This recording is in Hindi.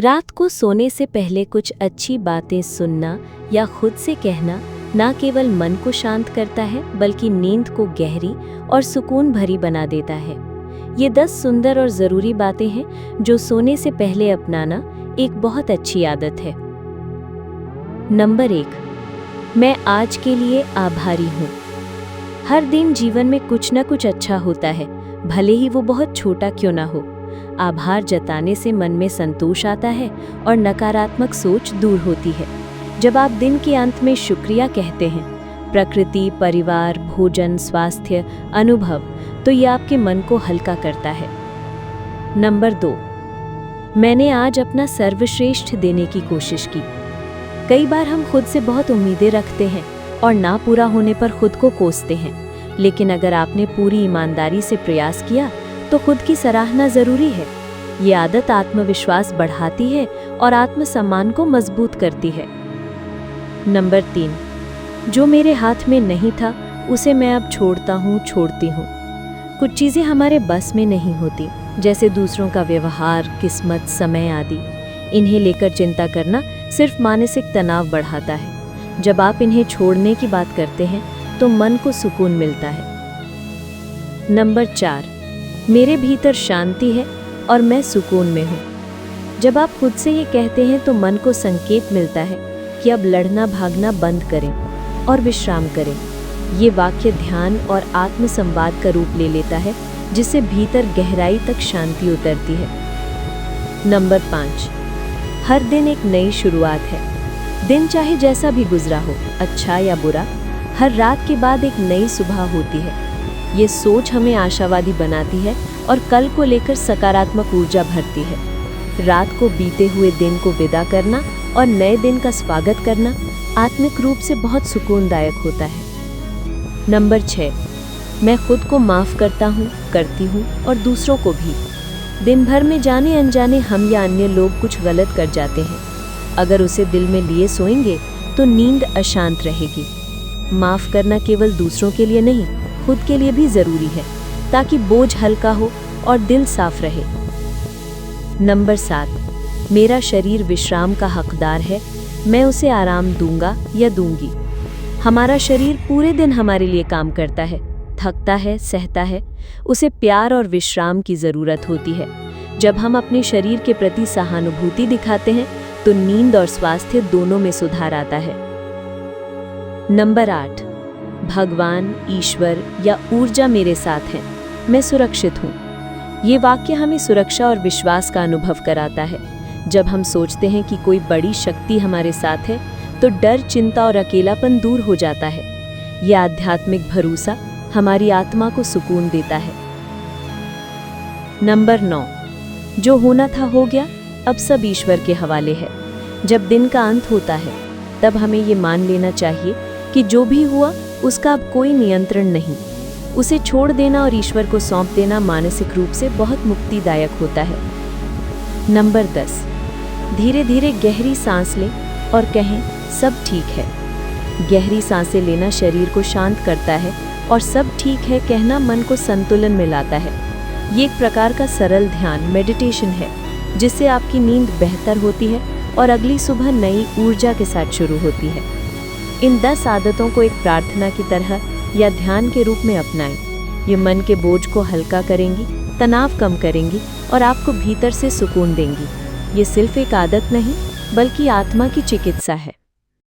रात को सोने से पहले कुछ अच्छी बातें सुनना या खुद से कहना न केवल मन को शांत करता है बल्कि नींद को गहरी और सुकून भरी बना देता है। ये 10 सुंदर और ज़रूरी बातें हैं जो सोने से पहले अपनाना एक बहुत अच्छी आदत है। नंबर 1, मैं आज के लिए आभारी हूँ। हर दिन जीवन में कुछ न कुछ अच्छा होता है, भले ही वो बहुत छोटा क्यों ना हो। आभार जताने से मन में संतोष आता है और नकारात्मक सोच दूर होती है। जब आप दिन के अंत में शुक्रिया कहते हैं, प्रकृति, परिवार, भोजन, स्वास्थ्य, अनुभव, तो ये आपके मन को हल्का करता है। नंबर 2, मैंने आज अपना सर्वश्रेष्ठ देने की कोशिश की। कई बार हम खुद से बहुत उम्मीदें रखते हैं और ना पूरा होने पर खुद को कोसते हैं, लेकिन अगर आपने पूरी ईमानदारी से प्रयास किया तो खुद की सराहना जरूरी है। ये आदत आत्मविश्वास बढ़ाती है और आत्मसम्मान को मजबूत करती है। नंबर 3, जो मेरे हाथ में नहीं था उसे मैं अब छोड़ती हूँ। कुछ चीज़ें हमारे बस में नहीं होती, जैसे दूसरों का व्यवहार, किस्मत, समय आदि। इन्हें लेकर चिंता करना सिर्फ मानसिक तनाव बढ़ाता है। जब आप इन्हें छोड़ने की बात करते हैं तो मन को सुकून मिलता है। नंबर 4, मेरे भीतर शांति है और मैं सुकून में हूँ। जब आप खुद से ये कहते हैं तो मन को संकेत मिलता है कि अब लड़ना भागना बंद करें और विश्राम करें। ये वाक्य ध्यान और आत्मसंवाद का रूप ले लेता है, जिससे भीतर गहराई तक शांति उतरती है। नंबर 5, हर दिन एक नई शुरुआत है। दिन चाहे जैसा भी गुजरा हो, अच्छा या बुरा, हर रात के बाद एक नई सुबह होती है। ये सोच हमें आशावादी बनाती है और कल को लेकर सकारात्मक ऊर्जा भरती है। रात को बीते हुए दिन को विदा करना और नए दिन का स्वागत करना आत्मिक रूप से बहुत सुकूनदायक होता है। नंबर 6, मैं खुद को माफ़ करती हूँ और दूसरों को भी। दिन भर में जाने अनजाने हम या अन्य लोग कुछ गलत कर जाते हैं। अगर उसे दिल में लिए सोएंगे तो नींद अशांत रहेगी। माफ़ करना केवल दूसरों के लिए नहीं, खुद के लिए भी ज़रूरी है, ताकि बोझ हल्का हो और दिल साफ रहे। नंबर 7, मेरा शरीर विश्राम का हकदार है, मैं उसे आराम दूंगा या दूंगी। हमारा शरीर पूरे दिन हमारे लिए काम करता है, थकता है, सहता है। उसे प्यार और विश्राम की ज़रूरत होती है। जब हम अपने शरीर के प्रति सहानुभूति दिखाते हैं तो नींद और स्वास्थ्य दोनों में सुधार आता है। नंबर 8, भगवान, ईश्वर या ऊर्जा मेरे साथ हैं, मैं सुरक्षित हूँ। ये वाक्य हमें सुरक्षा और विश्वास का अनुभव कराता है। जब हम सोचते हैं कि कोई बड़ी शक्ति हमारे साथ है तो डर, चिंता और अकेलापन दूर हो जाता है। यह आध्यात्मिक भरोसा हमारी आत्मा को सुकून देता है। नंबर 9, जो होना था हो गया, अब सब ईश्वर के हवाले है। जब दिन का अंत होता है तब हमें ये मान लेना चाहिए कि जो भी हुआ उसका अब कोई नियंत्रण नहीं। उसे छोड़ देना और ईश्वर को सौंप देना मानसिक रूप से बहुत मुक्तिदायक होता है। नंबर 10, धीरे धीरे गहरी सांस लें और कहें सब ठीक है। गहरी सांसें लेना शरीर को शांत करता है और सब ठीक है कहना मन को संतुलन में लाता है। ये एक प्रकार का सरल ध्यान मेडिटेशन है, जिससे आपकी नींद बेहतर होती है और अगली सुबह नई ऊर्जा के साथ शुरू होती है। इन 10 आदतों को एक प्रार्थना की तरह या ध्यान के रूप में अपनाएं। ये मन के बोझ को हल्का करेंगी, तनाव कम करेंगी और आपको भीतर से सुकून देंगी। ये सिर्फ एक आदत नहीं बल्कि आत्मा की चिकित्सा है।